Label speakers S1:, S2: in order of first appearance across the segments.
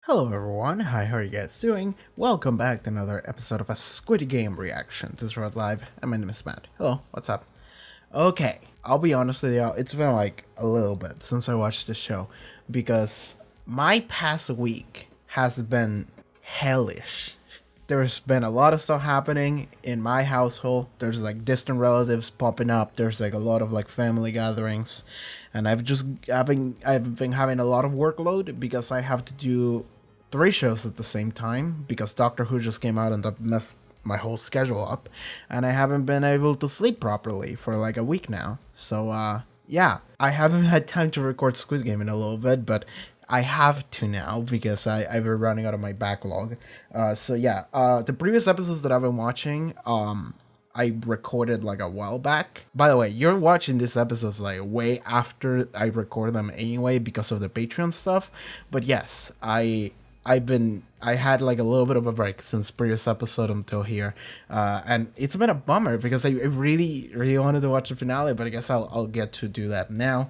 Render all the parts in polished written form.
S1: Hello everyone, hi, how are you guys doing? Welcome back to another episode of a Squid Game reaction. This is Rod Live, and my name is Matt. Hello, what's up? Okay, I'll be honest with you, it's been like a little bit since I watched the show, because my past week has been hellish. There's been a lot of stuff happening in my household. There's like distant relatives popping up. There's like a lot of like family gatherings, and I've been having a lot of workload because I have to do 3 shows at the same time because Doctor Who just came out and that messed my whole schedule up, and I haven't been able to sleep properly for like a week now. So yeah, I haven't had time to record Squid Game in a little bit, but I have to now because I've been running out of my backlog. So yeah, the previous episodes that I've been watching, I recorded like a while back. By the way, you're watching these episodes like way after I record them anyway because of the Patreon stuff. But yes, I had like a little bit of a break since previous episode until here, and it's been a bummer because I really wanted to watch the finale, but I guess I'll get to do that now.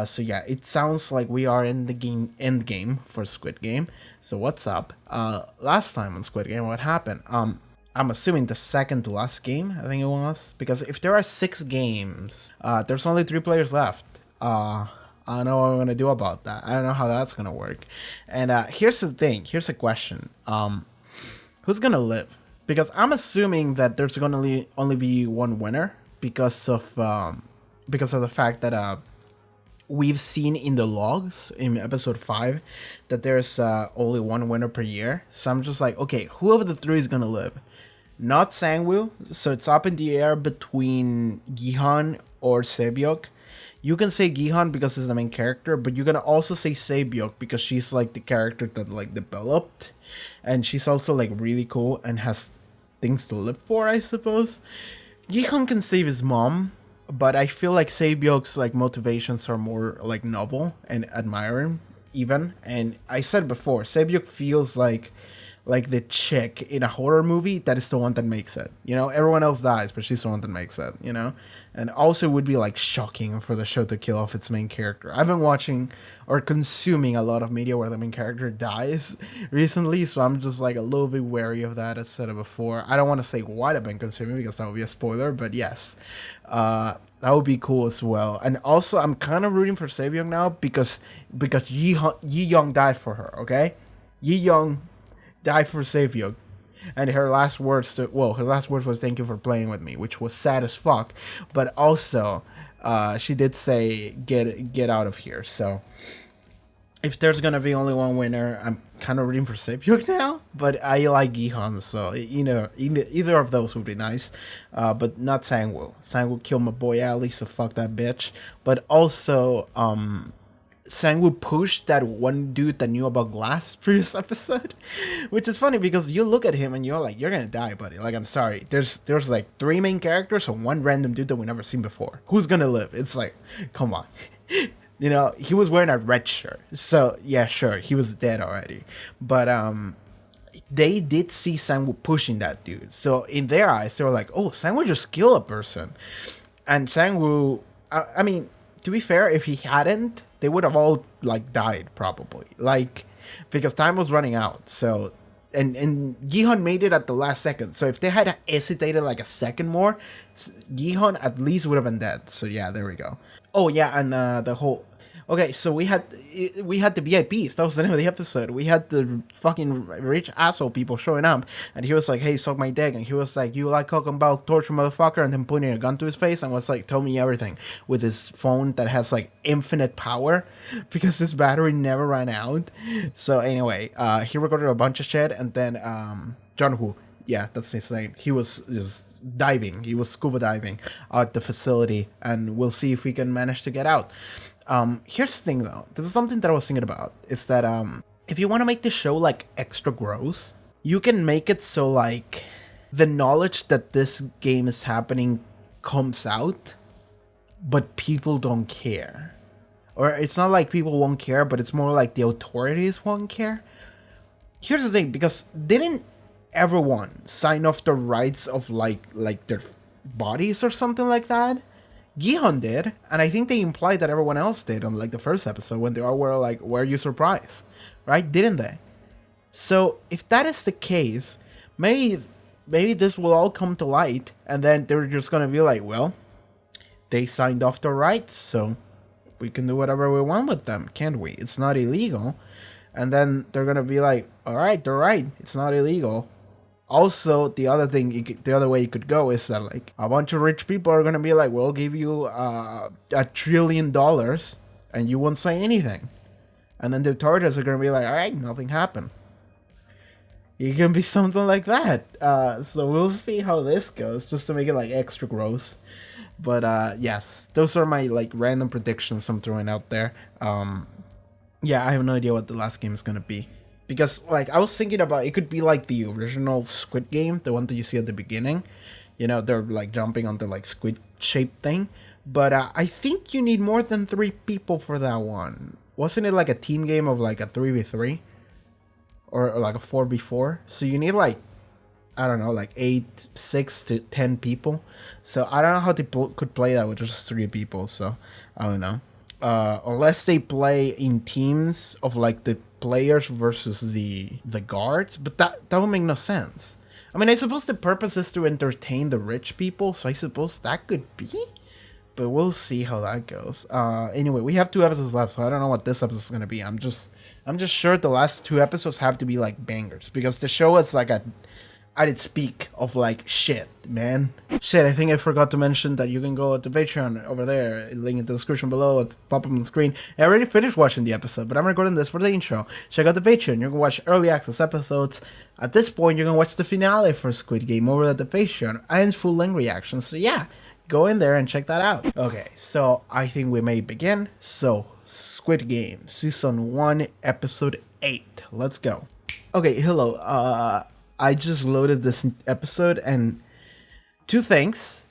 S1: So yeah, it sounds like we are in the end game for Squid Game. So what's up? Last time on Squid Game, what happened? I'm assuming the second to last game, I think it was, because if there are 6 games, there's only 3 players left. I don't know what I'm gonna do about that. I don't know how that's gonna work. And here's the thing. Here's a question. Who's gonna live? Because I'm assuming that there's gonna only be one winner because of the fact that we've seen in the logs in episode 5 that there's only one winner per year. So I'm just like, okay, who of the 3 is gonna live? Not Sang-woo. So it's up in the air between Gi-hun or Sae-byeok. You can say Gi-hun because he's the main character, but you can also say Sae-byeok because she's like the character that like developed, and she's also like really cool and has things to live for, I suppose. Gi-hun can save his mom, but I feel like Sae-byeok's like motivations are more like novel and admiring even. And I said before, Sae-byeok feels like the chick in a horror movie that is the one that makes it. You know, everyone else dies, but she's the one that makes it, you know? And also it would be like shocking for the show to kill off its main character. I've been watching or consuming a lot of media where the main character dies recently, so I'm just like a little bit wary of that, as said before. I don't want to say what I've been consuming because that would be a spoiler, but yes, that would be cool as well. And also I'm kind of rooting for Sae-byeok now because Ji-yeong died for her, okay? Ji-yeong died for Sae-byeok, and her last words was "thank you for playing with me," which was sad as fuck. But also, she did say get out of here. So if there's gonna be only one winner, I'm kind of rooting for Sae-byeok now. But I like Gi-hun, so either of those would be nice. But not Sang-woo. Sang-woo killed my boy Ali, so fuck that bitch. But also, Sang-woo pushed that one dude that knew about glass previous episode, which is funny because you look at him and you're like, you're gonna die, buddy. Like, I'm sorry. There's like 3 main characters and one random dude that we never seen before. Who's gonna live? It's like, come on. You know, he was wearing a red shirt. So yeah, sure, he was dead already. But they did see Sang-woo pushing that dude. So in their eyes, they were like, oh, Sang-woo just killed a person. And Sang-woo, I mean, to be fair, if he hadn't, they would have all like died probably, like, because time was running out. So and Gi-hun made it at the last second. So if they had hesitated like a second more, Gi-hun at least would have been dead. So yeah, there we go. Oh yeah, and the whole. Okay, so we had the VIPs. That was the name of the episode. We had the fucking rich asshole people showing up, and he was like, "Hey, suck my dick," and he was like, "You like talking about torture, motherfucker?" And then pointing a gun to his face and was like, "Tell me everything," with his phone that has like infinite power because his battery never ran out. So anyway, he recorded a bunch of shit, and then Jun-ho, yeah, that's his name. He was just diving. He was scuba diving at the facility, and we'll see if we can manage to get out. Here's the thing though, this is something that I was thinking about, is that if you want to make the show like extra gross, you can make it so like the knowledge that this game is happening comes out, but people don't care. Or it's not like people won't care, but it's more like the authorities won't care. Here's the thing, because didn't everyone sign off the rights of like their bodies or something like that? Gi-hun did, and I think they implied that everyone else did on like the first episode when they all were like, "Were you surprised?" Right? Didn't they? So if that is the case, maybe this will all come to light, and then they're just gonna be like, well, they signed off their rights, so we can do whatever we want with them, can't we? It's not illegal. And then they're gonna be like, all right, they're right, it's not illegal. Also, the other way you could go is that like a bunch of rich people are gonna be like, we'll give you $1 trillion, and you won't say anything. And then the authorities are gonna be like, all right, nothing happened. It can be something like that. So we'll see how this goes, just to make it like extra gross. But yes, those are my like random predictions I'm throwing out there. Yeah, I have no idea what the last game is gonna be. Because, like, I was thinking about, it could be like the original Squid game, the one that you see at the beginning. You know, they're, like, jumping on the, like, squid-shaped thing. But I think you need more than 3 people for that one. Wasn't it, like, a team game of, like, a 3v3? Or like, a 4v4? So you need, like, I don't know, like, 6 to 10 people. So I don't know how they could play that with just 3 people, so I don't know. Unless they play in teams of, like, the players versus the guards, but that would make no sense. I mean, I suppose the purpose is to entertain the rich people, so I suppose that could be, but we'll see how that goes. Anyway, we have 2 episodes left, so I don't know what this episode is gonna be. I'm just sure the last 2 episodes have to be like bangers, because the show is like at its peak of like shit, man. Shit, I think I forgot to mention that you can go to Patreon over there, link in the description below, it's pop up on the screen. I already finished watching the episode, but I'm recording this for the intro. Check out the Patreon, you can watch early access episodes. At this point, you can watch the finale for Squid Game over at the Patreon, and full-length reactions, so yeah, go in there and check that out. Okay, so I think we may begin. So, Squid Game, Season 1, Episode 8. Let's go. Okay, hello, I just loaded this episode, and 2 things.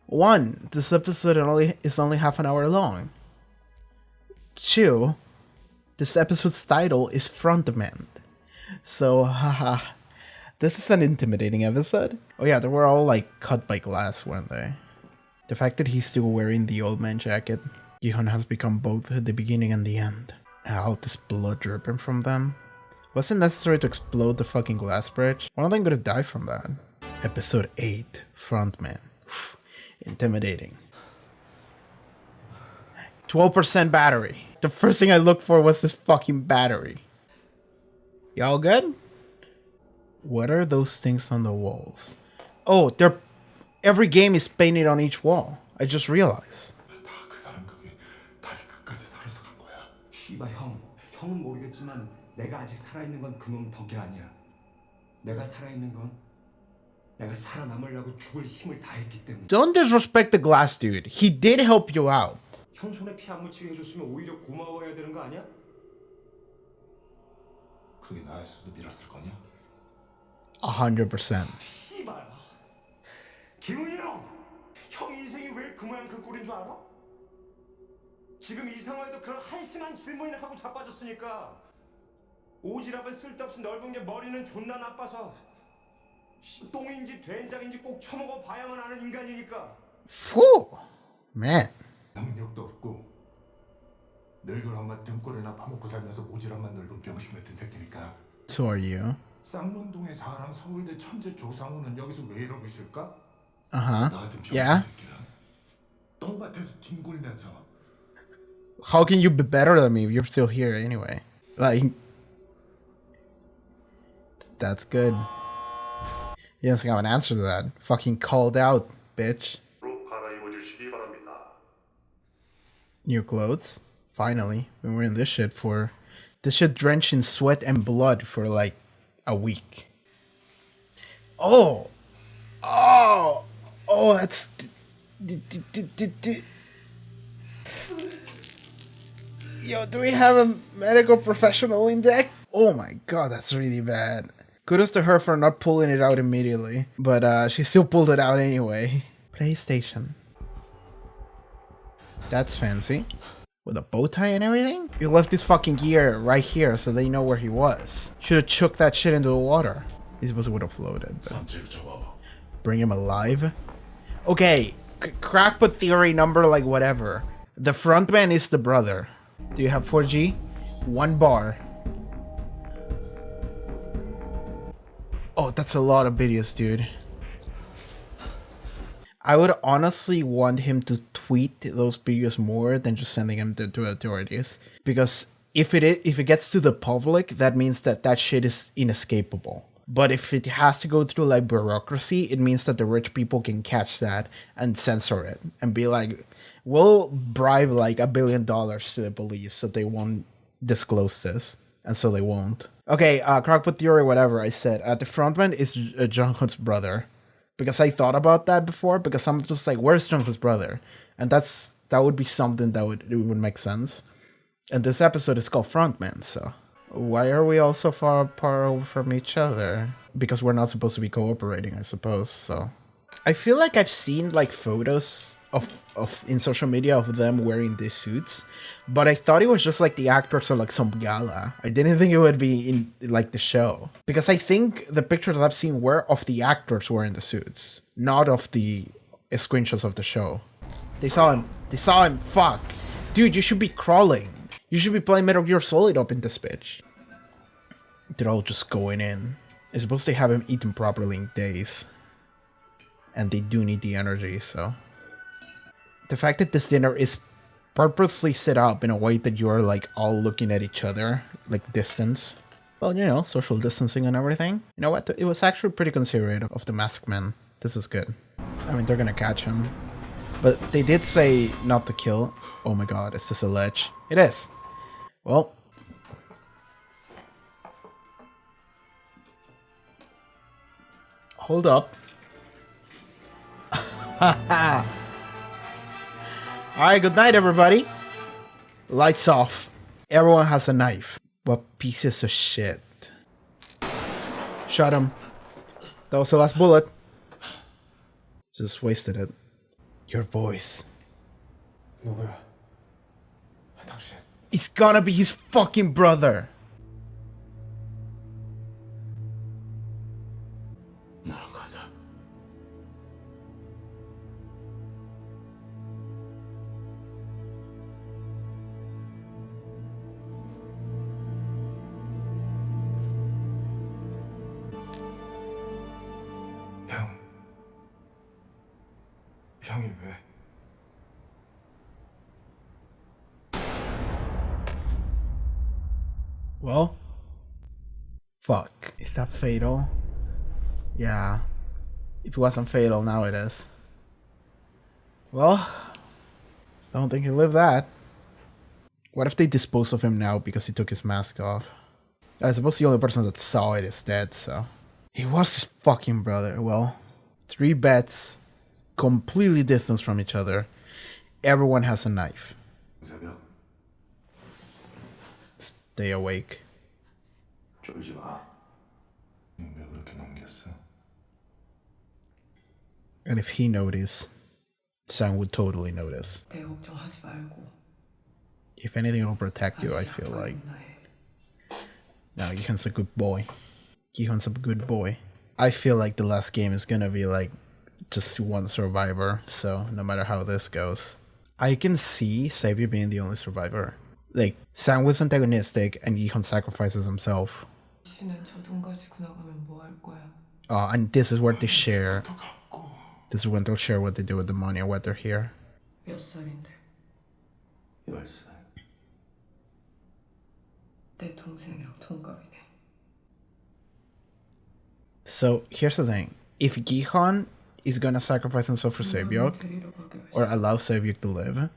S1: 1, this episode is only half an hour long. 2, this episode's title is Frontman. So, haha, this is an intimidating episode. Oh yeah, they were all like cut by glass, weren't they? The fact that he's still wearing the old man jacket. Gi-hun has become both the beginning and the end. How this blood dripping from them. Was it necessary to explode the fucking glass bridge? One of them gonna die from that. Episode 8, Frontman. Intimidating. 12% battery. The first thing I looked for was this fucking battery. Y'all good? What are those things on the walls? Oh, every game is painted on each wall. I just realized.
S2: 형은 모르겠지만 내가 아직 살아있는 건 그놈 덕이 아니야. 내가 살아있는 건 내가 살아남으려고 죽을 힘을 다했기 때문에.
S1: Don't disrespect the glass dude. He did help you out.
S2: 형 손에 피 안 묻히게 해줬으면 오히려 고마워해야 되는 거 아니야?
S3: 그게 나일 수도 밀었을 거냐?
S1: 100%.
S2: 씨발. 기훈이 형 인생이 왜 그 모양 그 꼴인 줄 알아? 지금 이 상황에도 그런 한심한 질문을 하고 자빠졌으니까 오지랖은 쓸데없이 넓은 게 머리는 존나 나빠서 똥인지 된장인지 꼭 처먹어 봐야만 하는 인간이니까.
S1: Whew, man.
S3: 능력도 없고 늙은 엄마 등골에나 파먹고 살면서 오지랖만 넓은 병신 같은 새끼니까.
S1: So are you?
S3: 쌍문동의 사람 서울대 천재 조상우는 여기서 왜 이러고 있을까?
S1: Uh-huh.
S3: 나 같은 병신
S1: Yeah.
S3: 새끼는 똥밭에서 뒹굴면서.
S1: How can you be better than me if you're still here anyway? Like, that's good. He doesn't have an answer to that. Fucking called out, bitch. New clothes. Finally. Been wearing this shit drenched in sweat and blood for like a week. Oh, that's. Yo, do we have a medical professional in deck? Oh my god, that's really bad. Kudos to her for not pulling it out immediately. But she still pulled it out anyway. PlayStation. That's fancy. With a bow tie and everything? He left his fucking gear right here so they know where he was. Should have chucked that shit into the water. He supposed would have floated. Bring him alive? Okay, crackpot theory number like whatever. The frontman is the brother. Do you have 4G? 1 bar. Oh, that's a lot of videos, dude. I would honestly want him to tweet those videos more than just sending them to authorities. Because if it gets to the public, that means that shit is inescapable. But if it has to go through like bureaucracy, it means that the rich people can catch that and censor it and be like, we'll bribe like $1 billion to the police so they won't disclose this. And so they won't. Okay, Crockpot Theory, whatever I said. The frontman is Jungkook's brother. Because I thought about that before, because I'm just like, where's Jungkook's brother? And that would be something that would make sense. And this episode is called Frontman, so why are we all so far apart from each other? Because we're not supposed to be cooperating, I suppose. So I feel like I've seen like photos of in social media of them wearing these suits, but I thought it was just like the actors or like some gala. I didn't think it would be in like the show, because I think the pictures I've seen were of the actors wearing the suits, not of the screenshots of the show. They saw him. Fuck, dude, you should be crawling. You should be playing Metal Gear Solid up in this bitch. They're all just going in. It's supposed to have him eaten properly in days, and they do need the energy. So the fact that this dinner is purposely set up in a way that you're like all looking at each other, like distance. Well, you know, social distancing and everything. You know what? It was actually pretty considerate of the masked man. This is good. I mean, they're gonna catch him. But they did say not to kill. Oh my god, is this a ledge? It is. Well. Hold up. Haha. Alright, good night, everybody. Lights off. Everyone has a knife. What pieces of shit. Shot him. That was the last bullet. Just wasted it. Your voice.
S3: 누구야? 당신.
S1: It's gonna be his fucking brother.
S3: 나랑 가자. 형이 왜?
S1: Well, fuck. Is that fatal? Yeah. If it wasn't fatal, now it is. Well, I don't think he'll live that. What if they dispose of him now because he took his mask off? I suppose the only person that saw it is dead, so. He was his fucking brother. Well, 3 bets, completely distanced from each other. Everyone has a knife.
S3: Sae-byeok.
S1: Stay awake.
S3: 쫄지 마. 왜 그렇게 넘겼어?
S1: And if he noticed, Sang would totally notice.
S4: 내 걱정하지 말고.
S1: If anything, it'll protect you, I feel like. No, Gi-hun's a good boy. Gi-hun's a good boy. I feel like the last game is gonna be like just one survivor, so no matter how this goes. I can see Sae-byeok being the only survivor. Like, Sang was antagonistic and Gi-hun sacrifices himself.
S4: 씨는 저 돈 가지고 나가면 뭐 할 거야?
S1: And this is where they share. This is when they'll share what they do with the money and what they're here.
S4: 몇 살인데?
S3: 10살.
S4: 내 동생이랑 동갑이네.
S1: So here's the thing. If Gi-hun is gonna sacrifice himself for Sae-byeok,
S4: 데리러 가기로 했어.
S1: or allow Sae-byeok to live,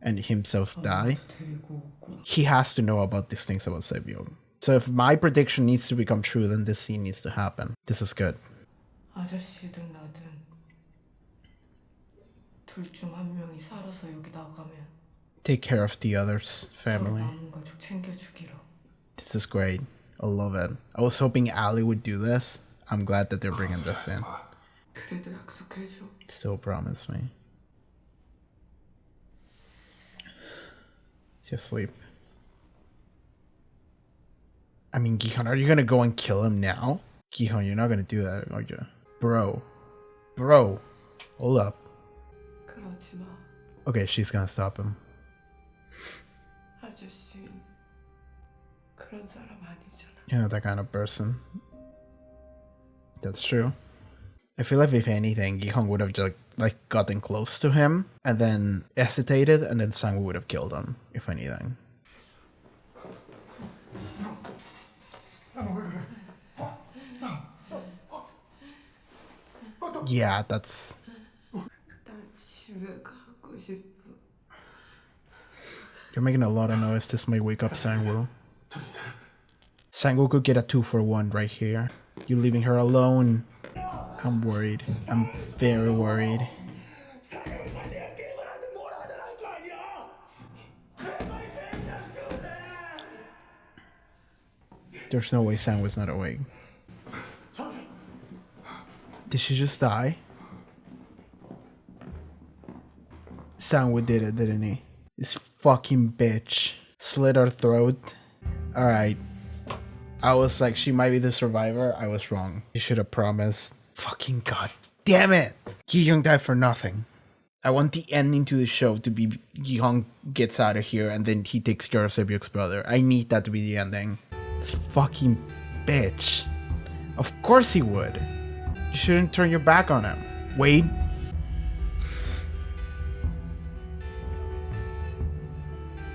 S1: and himself die,
S4: 데리고 오고.
S1: he has to know about these things about Sae-byeok. So if my prediction needs to become true, then this scene needs to happen. This is good.
S4: 아저씨든 나든 둘 중 한 명이 살아서 여기 나가면
S1: Take care of the other's
S4: 서로
S1: family.
S4: 남은 가족 챙겨주기로.
S1: This is great. I love it. I was hoping Ali would do this. I'm glad that they're bringing this in.
S4: 그래도 약속해줘.
S1: Still promise me. Just sleep. I mean, Gi-hun, are you gonna go and kill him now? Gi-hun, you're not gonna do that, are you? Bro. Hold up.
S4: 그러지 마.
S1: Okay, she's gonna stop him.
S4: 아저씨 그런 사람 아니잖아.
S1: You're not that kind of person. That's true. I feel like if anything, Gi-hong would have just like gotten close to him and then hesitated, and then Sang-woo would have killed him, if anything. Yeah, that's...
S4: 나 집에 가고 싶어.
S1: You're making a lot of noise. This may wake up Sang-woo. Sang-woo could get a 2-for-1 right here. You leaving her alone. I'm worried. I'm very worried. There's no way Sang-woo's not awake. Did she just die? Sang-woo did it, didn't he? This fucking bitch. Slit her throat. Alright. I was like, she might be the survivor. I was wrong. You should have promised. Fucking god damn it! Ji-yeong died for nothing. I want the ending to the show to be Ji-yeong gets out of here and then he takes care of Sae-byeok's brother. I need that to be the ending. This fucking bitch. Of course he would. You shouldn't turn your back on him. Wait.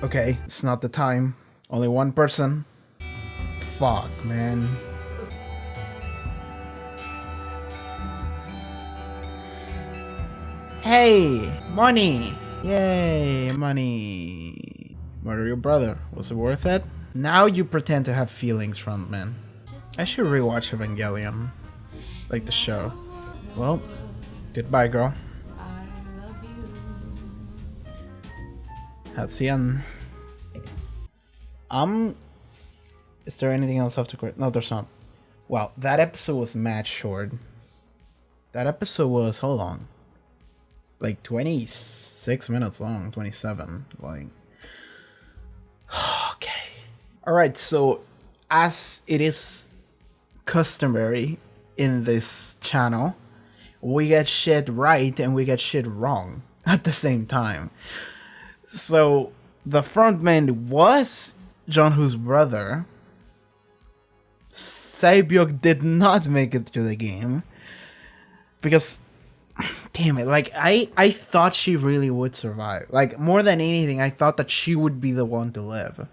S1: Okay, it's not the time. Only one person. Fuck, man. Hey, money! Yay, money. Murder your brother. Was it worth it? Now you pretend to have feelings, frontman. I should rewatch Evangelion. Like the show. Well, goodbye, girl. That's the end. Is there anything else I have to correct? No, there's not. Wow, that episode was mad short. That episode was, hold on, like 26 minutes long, 27. Like, okay. Alright, so as it is customary in this channel, we get shit right and we get shit wrong at the same time. So the frontman was Jun-ho's brother. Sae-byeok did not make it to the game because, damn it, like I thought she really would survive. Like, more than anything, I thought that she would be the one to live.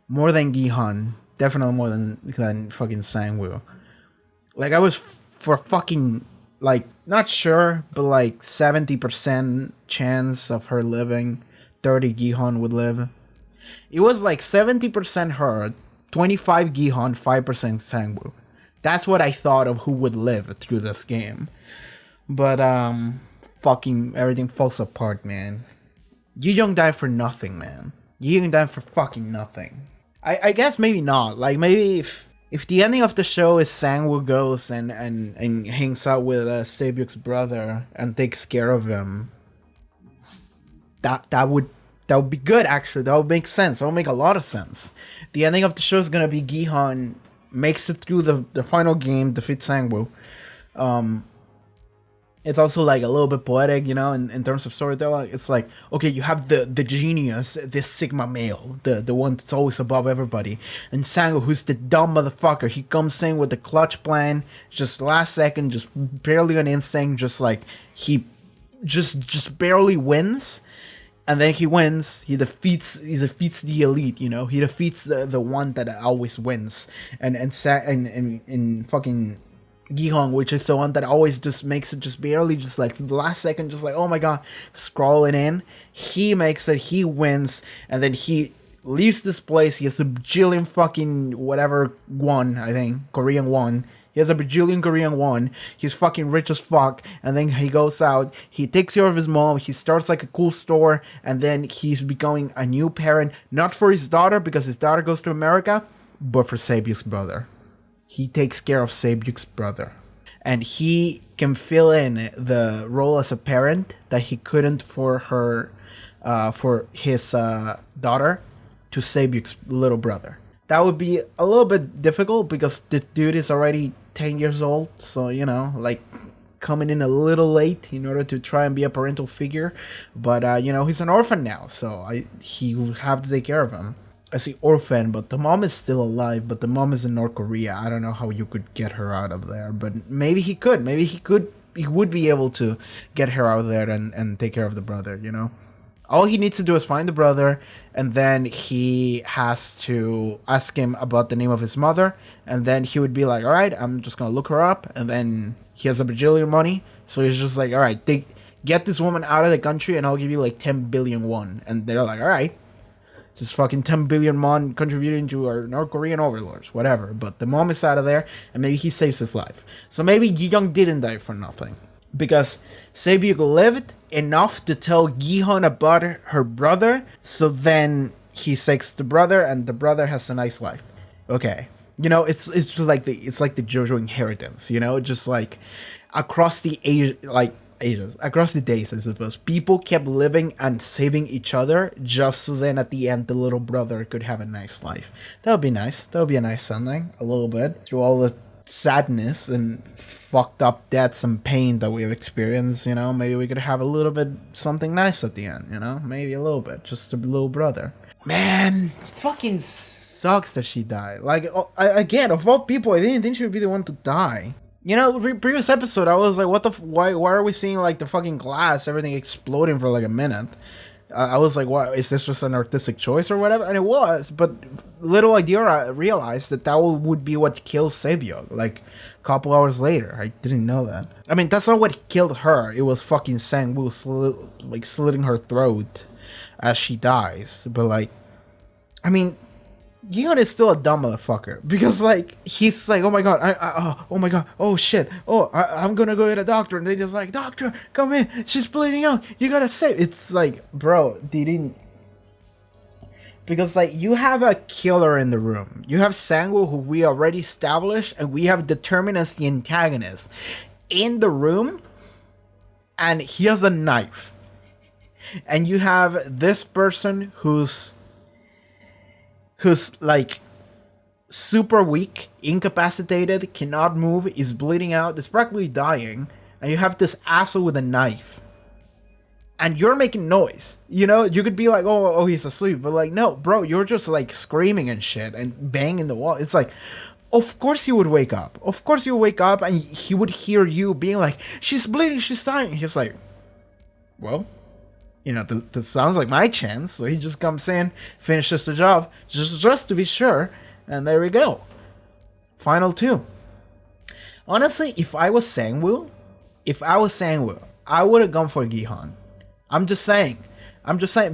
S1: More than Gi-hun. Definitely more than fucking Sang-woo. Like, I was for fucking, like, not sure, but like 70% chance of her living. 30 Gi-hun would live. It was like 70% her, 25 Gi-hun, 5% Sang-woo. That's what I thought of who would live through this game. But fucking everything falls apart, man. Ji-yeong died for nothing, man. Ji-yeong died for fucking nothing. I guess maybe not. Like, maybe if the ending of the show is Sang-woo goes and hangs out with Sae-byeok's brother and takes care of him, that would be good, actually. That would make sense. That would make a lot of sense. The ending of the show is gonna be Gi-hun makes it through the final game, defeats Sang-woo. It's also like a little bit poetic, you know, in terms of storytelling. It's like, okay, you have the genius, this Sigma male, the one that's always above everybody, and Sang-woo, who's the dumb motherfucker. He comes in with the clutch plan, just last second, just barely on instinct, just like he just barely wins. And then he wins. He defeats the elite. You know, he defeats the one that always wins. And fucking Gi-hong, which is the one that always just makes it just barely, just like the last second, just like, oh my god, scrolling in. He makes it. He wins, and then he leaves this place. He has a bajillion fucking whatever won. I think Korean won. He has a bajillion Korean won. He's fucking rich as fuck. And then he goes out. He takes care of his mom. He starts like a cool store. And then he's becoming a new parent. Not for his daughter, because his daughter goes to America, but for Sae-byeok's brother. He takes care of Sae-byeok's brother. And he can fill in the role as a parent that he couldn't for his daughter to Sae-byeok's little brother. That would be a little bit difficult because the dude is already 10 years old, so, you know, like, coming in a little late in order to try and be a parental figure. But, you know, he's an orphan now, so he will have to take care of him. I see orphan, but the mom is still alive, but the mom is in North Korea. I don't know how you could get her out of there, but maybe he could. Maybe he would be able to get her out of there and take care of the brother, you know? All he needs to do is find the brother, and then he has to ask him about the name of his mother, and then he would be like, all right, I'm just gonna look her up, and then he has a bajillion money, so he's just like, all right, get this woman out of the country, and I'll give you like 10 billion won. And they're like, all right, just fucking 10 billion won contributing to our North Korean overlords, whatever. But the mom is out of there, and maybe he saves his life. So maybe Ji-yeong didn't die for nothing, because Sae-byeok lived enough to tell Gi-hun about her brother, so then he saves the brother, and the brother has a nice life. Okay, you know, it's just like the JoJo inheritance, you know, just like across the ages, across the days, I suppose, people kept living and saving each other, just so then at the end the little brother could have a nice life. That would be nice. That would be a nice ending, a little bit, through all the sadness and fucked up deaths and pain that we've experienced, you know. Maybe we could have a little bit something nice at the end, you know, maybe a little bit, just a little brother. Man, fucking sucks that she died. Like, again, of all people, I didn't think she would be the one to die. You know, previous episode, I was like, what the why are we seeing like the fucking glass, everything exploding for like a minute? I was like, what, is this just an artistic choice or whatever? And it was, but little I realized that would be what killed Sae-byeok, like a couple hours later. I didn't know that. I mean, that's not what killed her. It was fucking Sang-woo slitting her throat as she dies. But like, I mean, Gi-hun is still a dumb motherfucker, because like he's like, oh my god, oh my god, oh shit, I'm gonna go get a doctor, and they just like, doctor, come in, she's bleeding out, you gotta save. It's like, bro, didn't, because like you have a killer in the room, you have Sang-woo, who we already established and we have determined as the antagonist in the room, and he has a knife, and you have this person who's like super weak, incapacitated, cannot move, is bleeding out, is practically dying, and you have this asshole with a knife, and you're making noise. You know, you could be like, oh, he's asleep, but like, no, bro, you're just like screaming and shit and banging the wall. It's like, of course he would wake up. Of course you would wake up, and he would hear you being like, she's bleeding, she's dying. He's like, well, you know, that sounds like my chance. So he just comes in, finishes the job, just to be sure, and there we go. Final two. Honestly, if I was Sang-woo, I would have gone for Gi-hun. I'm just saying,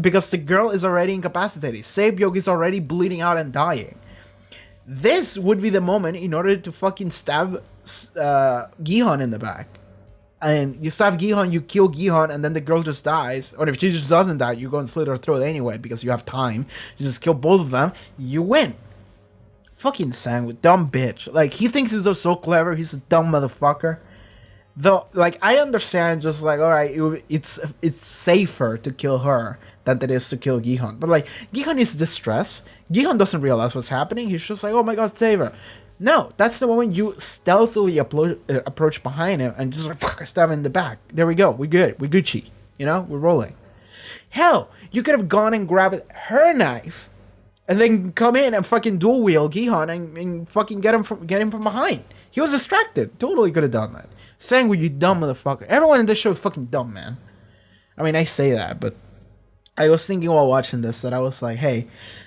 S1: because the girl is already incapacitated. Sae-byeok is already bleeding out and dying. This would be the moment in order to fucking stab Gi-hun in the back. And you stab Gi-hun, you kill Gi-hun, and then the girl just dies. Or if she just doesn't die, you go and slit her throat anyway, because you have time. You just kill both of them, you win. Fucking Sang-woo, dumb bitch. Like, he thinks he's so clever, he's a dumb motherfucker. Though, like, I understand, just like, alright, it's safer to kill her than it is to kill Gi-hun. But like, Gi-hun is distressed. Gi-hun doesn't realize what's happening, he's just like, oh my god, save her. No, that's the moment you stealthily approach behind him and just like stab him in the back. There we go. We good. We Gucci. You know, we're rolling. Hell, you could have gone and grabbed her knife and then come in and fucking dual wield Gi-hun and fucking get him from behind. He was distracted. Totally could have done that. Sang-woo, you dumb motherfucker. Everyone in this show is fucking dumb, man. I mean, I say that, but I was thinking while watching this that I was like, hey,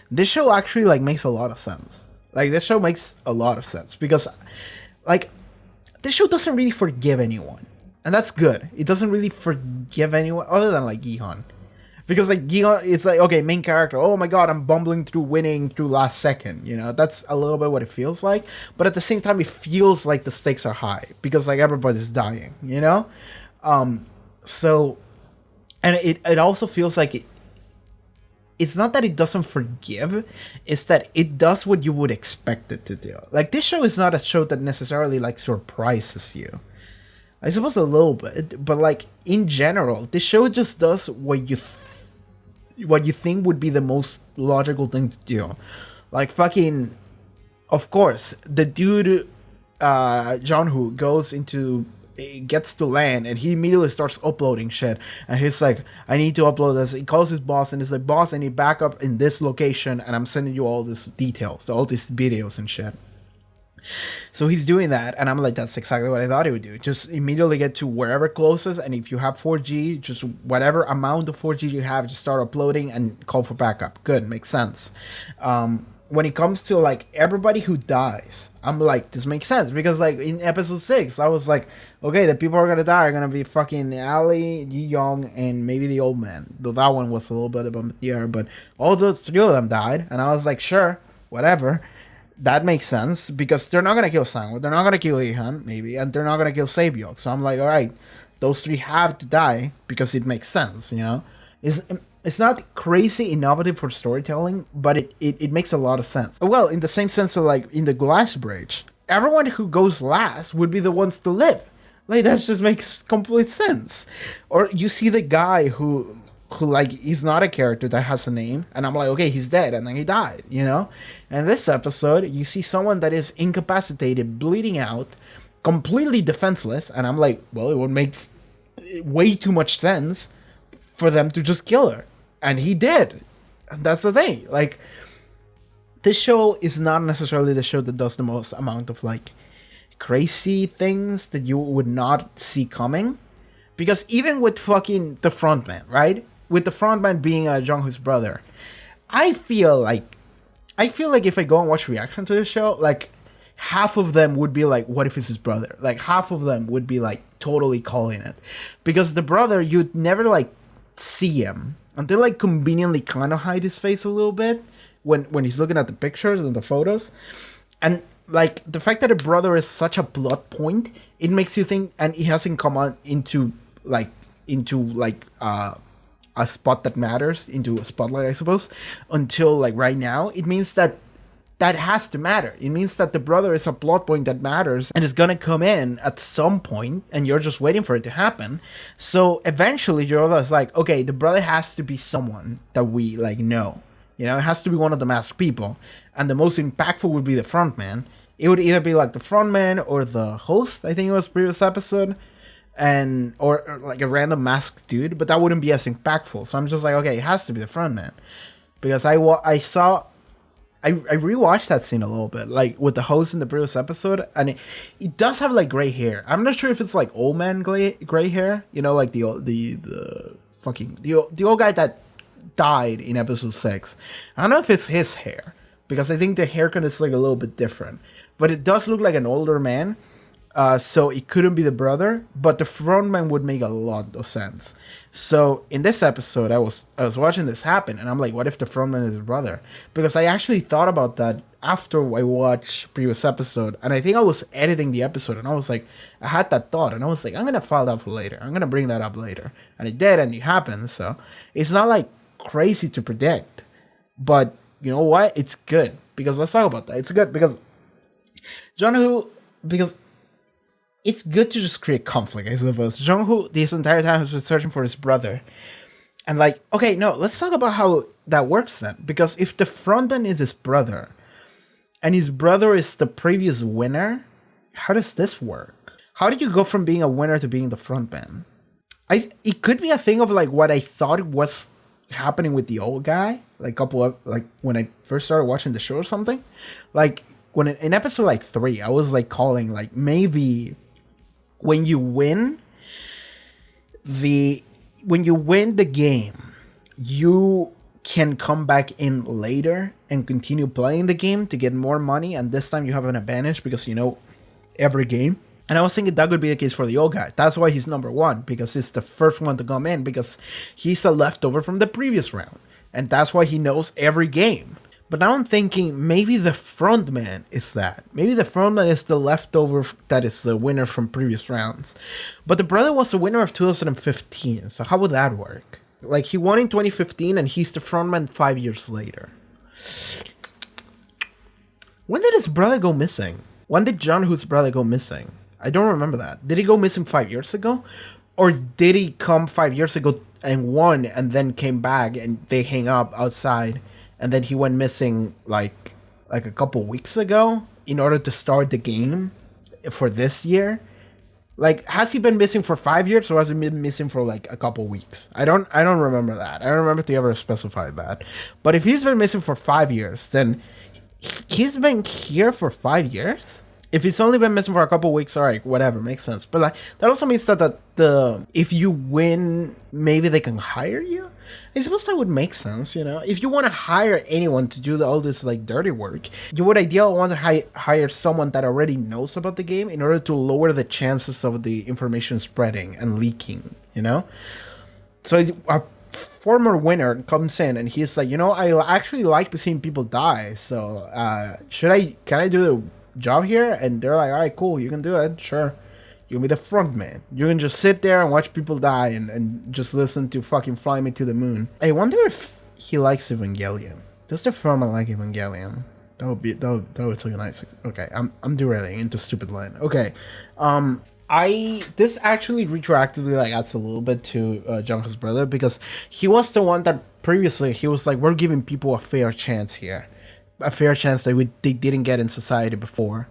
S1: this show actually like makes a lot of sense. Like, this show makes a lot of sense, because, like, this show doesn't really forgive anyone. And that's good. It doesn't really forgive anyone, other than, like, Gi-hun. Because, like, Gi-hun, it's like, okay, main character, oh my god, I'm bumbling through winning through last second, you know? That's a little bit what it feels like. But at the same time, it feels like the stakes are high, because, like, everybody's dying, you know? So, and it also feels like it's not that it doesn't forgive, it's that it does what you would expect it to do. Like, this show is not a show that necessarily, like, surprises you. I suppose a little bit, but, like, in general, this show just does what you think would be the most logical thing to do. Like, of course, the dude, Jong-ho, goes into it gets to land, and he immediately starts uploading shit. And he's like, I need to upload this. He calls his boss, and he's like, boss, I need backup in this location, and I'm sending you all these details, all these videos and shit. So he's doing that, and I'm like, that's exactly what I thought he would do. Just immediately get to wherever closest, and if you have 4G, just whatever amount of 4G you have, just start uploading and call for backup. Good, makes sense. When it comes to like everybody who dies, I'm like, this makes sense, because like in episode 6, I was like, okay, the people who are gonna die are gonna be fucking Ali, Ji-yeong, and maybe the old man. Though that one was a little bit above the air, but all those 3 of them died, and I was like, sure, whatever. That makes sense, because they're not going to kill Sang-woo, they're not going to kill Gi-hun, maybe, and they're not going to kill Sae-byeok. So I'm like, alright, those 3 have to die, because it makes sense, you know? It's not crazy innovative for storytelling, but it makes a lot of sense. Well, in the same sense of like, in the glass bridge, everyone who goes last would be the ones to live. Like, that just makes complete sense. Or you see the guy who like, he's not a character that has a name, and I'm like, okay, he's dead, and then he died, you know? And this episode, you see someone that is incapacitated, bleeding out, completely defenseless, and I'm like, well, it would make way too much sense for them to just kill her. And he did. And that's the thing. Like, this show is not necessarily the show that does the most amount of, like, crazy things that you would not see coming. Because even with fucking the frontman, right? With the frontman being Jung-hoo's brother, I feel like if I go and watch reaction to the show, like, half of them would be like, what if it's his brother? Like, half of them would be like totally calling it. Because the brother, you'd never like see him until like conveniently kind of hide his face a little bit when he's looking at the pictures and the photos. And like, the fact that a brother is such a plot point, it makes you think, and he hasn't come on into a spot that matters, into a spotlight, I suppose, until like right now. It means that has to matter. It means that the brother is a plot point that matters and is gonna come in at some point, and you're just waiting for it to happen. So eventually you're always like, okay, the brother has to be someone that we like know. You know, it has to be one of the masked people. And the most impactful would be the frontman. It would either be like the frontman or the host, I think it was previous episode, and or like a random masked dude, but that wouldn't be as impactful. So I'm just like, okay, it has to be the frontman, because I rewatched that scene a little bit, like with the host in the previous episode, and it does have like gray hair. I'm not sure if it's like old man gray hair, you know, like the old guy that died in episode 6. I don't know if it's his hair, because I think the haircut is like a little bit different, but it does look like an older man. So it couldn't be the brother, but the frontman would make a lot of sense. So in this episode, I was watching this happen, and I'm like, what if the frontman is his brother? Because I actually thought about that after I watched previous episode, and I think I was editing the episode, and I was like, I had that thought, and I was like, I'm gonna file that for later. I'm gonna bring that up later, and it did, and it happened. So it's not like crazy to predict, but you know what? It's good, because let's talk about that. It's good because because it's good to just create conflict, I suppose. Jung-ho, this entire time, has been searching for his brother. And like, okay, no, let's talk about how that works then. Because if the frontman is his brother, and his brother is the previous winner, how does this work? How did you go from being a winner to being the frontman? It could be a thing of like what I thought was happening with the old guy, like when I first started watching the show or something. Like, when in episode like 3, I was like calling like, maybe when you win the game, you can come back in later and continue playing the game to get more money, and this time you have an advantage because you know every game. And I was thinking that could be the case for the old guy. That's why he's number 1, because he's the first one to come in, because he's a leftover from the previous round, and that's why he knows every game. But now I'm thinking maybe the frontman is that. Maybe the frontman is the leftover that is the winner from previous rounds. But the brother was the winner of 2015, so how would that work? Like, he won in 2015 and he's the frontman 5 years later. When did his brother go missing? When did Jung-hoo's brother go missing? I don't remember that. Did he go missing 5 years ago? Or did he come 5 years ago and won and then came back and they hang up outside? And then he went missing like a couple weeks ago in order to start the game for this year. Like, has he been missing for 5 years, or has he been missing for like a couple weeks? I don't remember that. I don't remember if they ever specified that. But if he's been missing for 5 years, then he's been here for 5 years. If he's only been missing for a couple weeks, alright, whatever, makes sense. But like, that also means that the if you win, maybe they can hire you. I suppose that would make sense, you know. If you want to hire anyone to do all this like dirty work, you would ideally want to hire someone that already knows about the game in order to lower the chances of the information spreading and leaking, you know. So a former winner comes in and he's like, you know, I actually like seeing people die. So can I do the job here? And they're like, all right, cool, you can do it, sure. You can be the front man. You can just sit there and watch people die and just listen to fucking Fly Me to the Moon. I wonder if he likes Evangelion. Does the firm like Evangelion? That would like a nice. Okay, I'm derailing into stupid line. Okay, this actually retroactively like adds a little bit to Jungkook's brother, because he was the one that previously he was like, we're giving people a fair chance here, a fair chance that they didn't get in society before.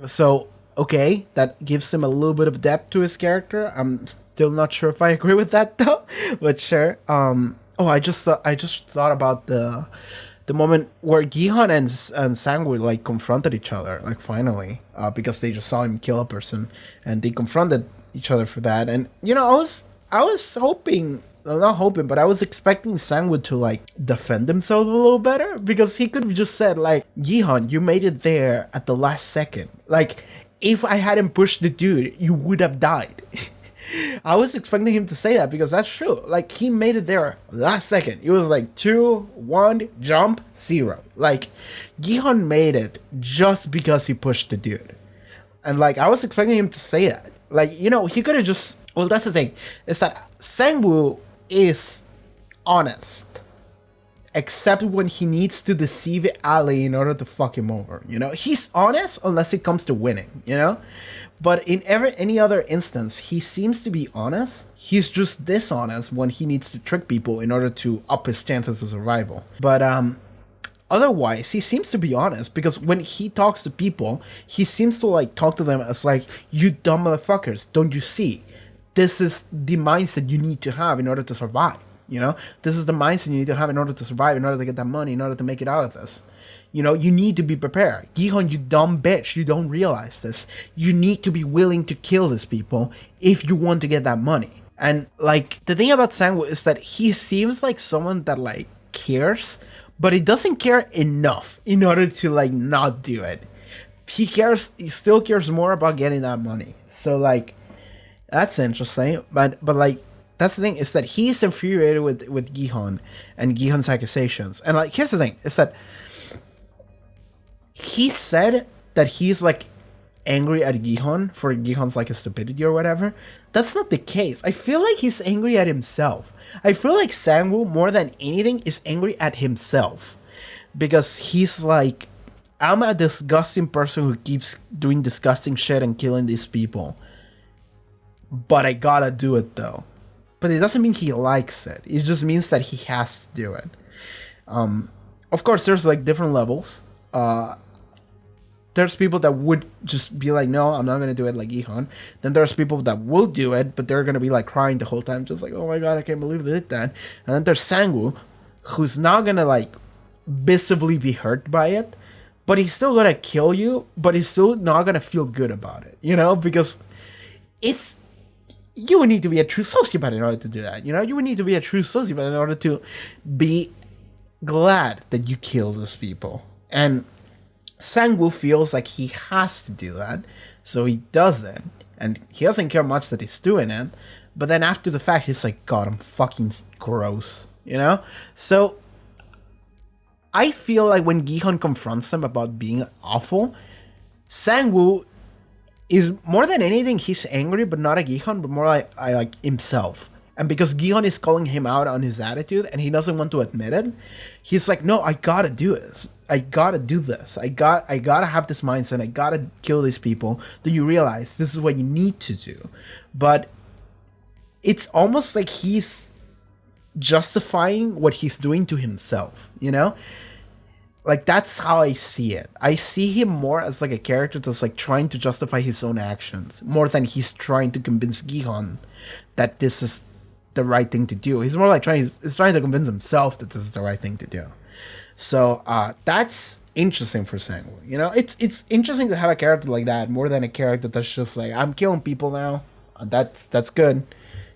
S1: So okay, that gives him a little bit of depth to his character. I'm still not sure if I agree with that though, but sure. I just thought about the moment where Gi-hun and Sang-woo like confronted each other, like finally, because they just saw him kill a person, and they confronted each other for that. And you know, I was hoping. Well, not hoping, but I was expecting Sang-woo to like defend himself a little better, because he could have just said like, Gi-hun, you made it there at the last second. Like, if I hadn't pushed the dude, you would have died. I was expecting him to say that, because that's true. Like, he made it there last second. It was like 2, 1, jump, 0. Like, Gi-hun made it just because he pushed the dude. And like, I was expecting him to say that. Like, you know, he could have just... Well, that's the thing. Is that Sang-woo is honest. Except when he needs to deceive Ali in order to fuck him over, you know? He's honest unless it comes to winning, you know? But in any other instance, he seems to be honest. He's just dishonest when he needs to trick people in order to up his chances of survival. But otherwise, he seems to be honest, because when he talks to people, he seems to like talk to them as like, you dumb motherfuckers, don't you see? This is the mindset you need to have in order to survive. You know, this is the mindset you need to have in order to survive, in order to get that money, in order to make it out of this. You know, you need to be prepared. Gi-hun, you dumb bitch, you don't realize this. You need to be willing to kill these people if you want to get that money. And like, the thing about Sang-woo is that he seems like someone that like cares, but he doesn't care enough in order to like not do it. He still cares more about getting that money. So like, that's interesting. But like, that's the thing, is that he's infuriated with Gi-hun and Gi-hun's accusations. And like, here's the thing, is that he said that he's like angry at Gi-hun for Gi-hun's like stupidity or whatever. That's not the case. I feel like he's angry at himself. I feel like Sang-woo, more than anything, is angry at himself. Because he's like, I'm a disgusting person who keeps doing disgusting shit and killing these people. But I gotta do it though. But it doesn't mean he likes it. It just means that he has to do it. Of course, there's like different levels. There's people that would just be like, no, I'm not going to do it like Gi-hun. Then there's people that will do it, but they're going to be like crying the whole time. Just like, oh my God, I can't believe they did that. And then there's Sang-woo, who's not going to like visibly be hurt by it. But he's still going to kill you, but he's still not going to feel good about it. You know, because it's... You would need to be a true sociopath in order to do that. You know, you would need to be a true sociopath in order to be glad that you killed those people. And Sang-woo feels like he has to do that, so he does it. And he doesn't care much that he's doing it. But then after the fact, he's like, God, I'm fucking gross. You know? So I feel like when Gi-hun confronts him about being awful, Sang-woo is more than anything, he's angry, but not at Gi-hun, but more like himself. And because Gi-hun is calling him out on his attitude and he doesn't want to admit it, he's like, no, I gotta do this. I gotta do this. I gotta have this mindset. I gotta kill these people. Then you realize this is what you need to do. But it's almost like he's justifying what he's doing to himself, you know? Like, that's how I see it. I see him more as like a character that's like trying to justify his own actions more than he's trying to convince Gi-hun that this is the right thing to do. He's more like trying to convince himself that this is the right thing to do. So that's interesting for Sang-woo. You know, it's interesting to have a character like that more than a character that's just like, I'm killing people now. That's good.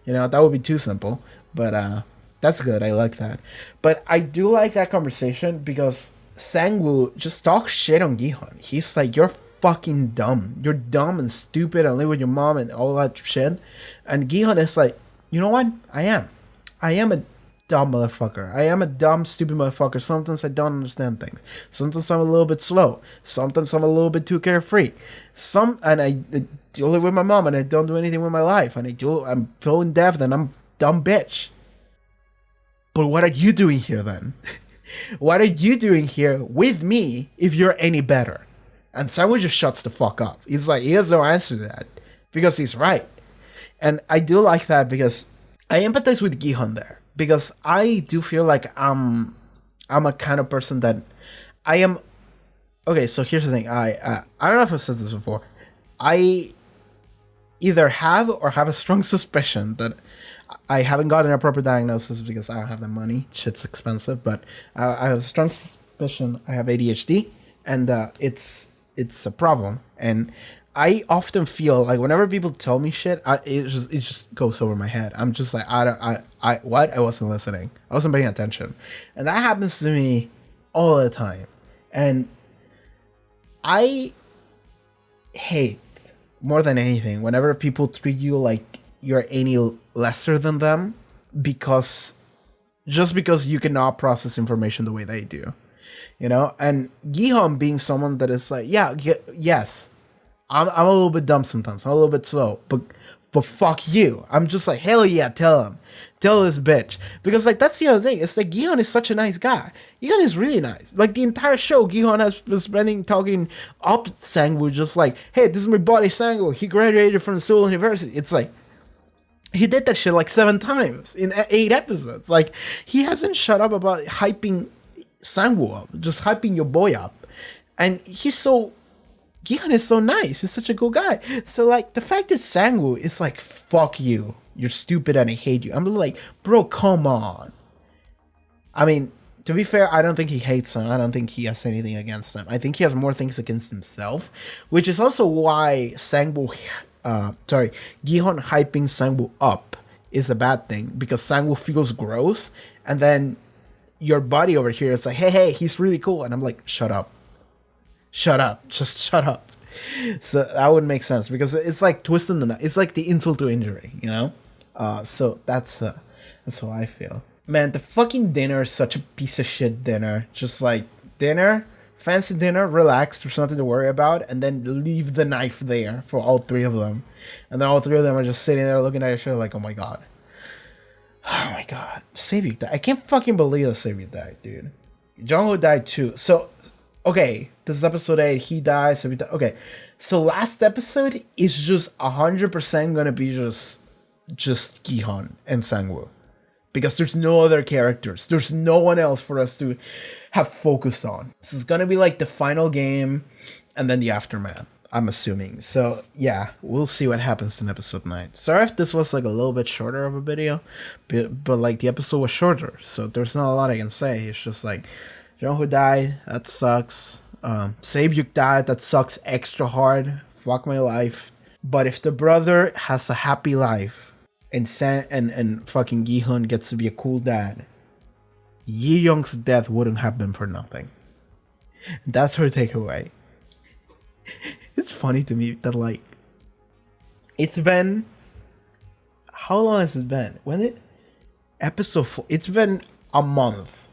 S1: You know, that would be too simple. But that's good. I like that. But I do like that conversation because Sang-woo just talks shit on Gi-hun. He's like, you're fucking dumb. You're dumb and stupid and live with your mom and all that shit. And Gi-hun is like, you know what? I am a dumb motherfucker. I am a dumb, stupid motherfucker. Sometimes I don't understand things. Sometimes I'm a little bit slow. Sometimes I'm a little bit too carefree. I deal with my mom and I don't do anything with my life. And I'm feeling deaf and I'm dumb bitch. But what are you doing here then? What are you doing here with me if you're any better? And Sang-woo just shuts the fuck up. He's like, he has no answer to that. Because he's right. And I do like that because I empathize with Gi-hun there. Because I do feel like I'm a kind of person that I am... Okay, so here's the thing. I don't know if I've said this before. I either have or have a strong suspicion that I haven't gotten a proper diagnosis because I don't have the money. Shit's expensive, but I have a strong suspicion I have ADHD, and it's a problem. And I often feel like whenever people tell me shit, it just goes over my head. I'm just like, I wasn't listening. I wasn't paying attention, and that happens to me all the time. And I hate more than anything whenever people treat you like you're any lesser than them because you cannot process information the way they do, you know. And Gi-hun being someone that is like, yes, I'm a little bit dumb sometimes, I'm a little bit slow, but fuck you. I'm just like, hell yeah, tell this bitch. Because like, that's the other thing. It's like, Gi-hun is such a nice guy. Gi-hun is really nice. Like, the entire show, Gi-hun has been spending talking up Sang-woo, just like, hey, this is my buddy Sang-woo. He graduated from the Seoul University. It's like, he did that shit like 7 times in 8 episodes. Like, he hasn't shut up about hyping Sang-woo up, just hyping your boy up. And Gi-hun is so nice. He's such a cool guy. So, like, the fact that Sang-woo is like, fuck you, you're stupid and I hate you. I'm like, bro, come on. I mean, to be fair, I don't think he hates him. I don't think he has anything against him. I think he has more things against himself, which is also why Gi-hun hyping Sang-woo up is a bad thing, because Sang-woo feels gross, and then your buddy over here is like, hey, he's really cool, and I'm like, shut up, just shut up. So that would make sense, because it's like twisting it's like the insult to injury, you know. So that's how I feel. Man, the fucking dinner is such a piece of shit dinner. Just like dinner. Fancy dinner, relaxed, there's nothing to worry about, and then leave the knife there for all 3 of them. And then all 3 of them are just sitting there looking at each other like, oh my god. Oh my god. Sae-byeok died. I can't fucking believe that Sae-byeok died, dude. Jung-ho died too. So, okay, this is episode 8, he dies, Sae-byeok died. Okay, so last episode is just 100% gonna be just Gi-hun and Sang-woo. Because there's no other characters. There's no one else for us to have focus on. This is gonna be like the final game and then the aftermath, I'm assuming. So yeah, we'll see what happens in episode 9. Sorry if this was like a little bit shorter of a video, but like the episode was shorter, so there's not a lot I can say. It's just like, Jung-ho died, that sucks. Sae-byeok died, that sucks extra hard. Fuck my life. But if the brother has a happy life, and fucking Gi-hun gets to be a cool dad, Ji-yeong's death wouldn't have been for nothing. That's her takeaway. It's funny to me that, like, it's been... How long has it been? Episode 4... It's been a month.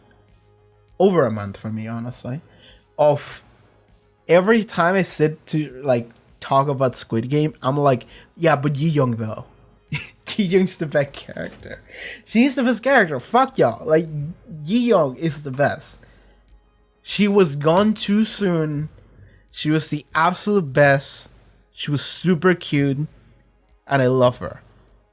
S1: Over a month for me, honestly. Of every time I sit to, like, talk about Squid Game, I'm like, yeah, but Ji-yeong, though. Ji-yeong's the best character. She's the best character. Fuck y'all. Like, Ji-yeong is the best. She was gone too soon. She was the absolute best. She was super cute. And I love her.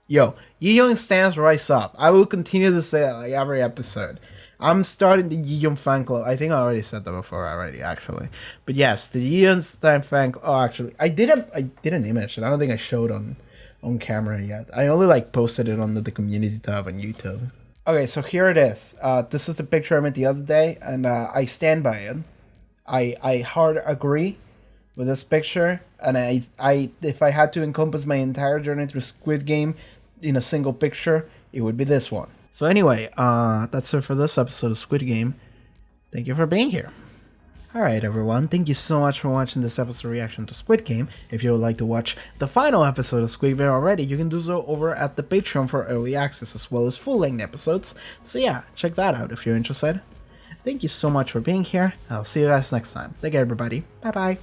S1: Yo, Ji-yeong stands rise up. I will continue to say that like every episode. I'm starting the Ji-yeong fan club. I think I already said that before already, actually. But yes, the Ji-yeong fan club. Oh, actually, I didn't image it. I don't think I showed on camera yet. I only like posted it on the community tab on YouTube. Okay, so here it is. This is the picture I made the other day, and I stand by it. I hard agree with this picture, and I if I had to encompass my entire journey through Squid Game in a single picture, it would be this one. So anyway, that's it for this episode of Squid Game. Thank you for being here. Alright everyone, thank you so much for watching this episode reaction to Squid Game. If you would like to watch the final episode of Squid Game already, you can do so over at the Patreon for early access as well as full-length episodes. So yeah, check that out if you're interested. Thank you so much for being here. I'll see you guys next time. Take care everybody. Bye bye.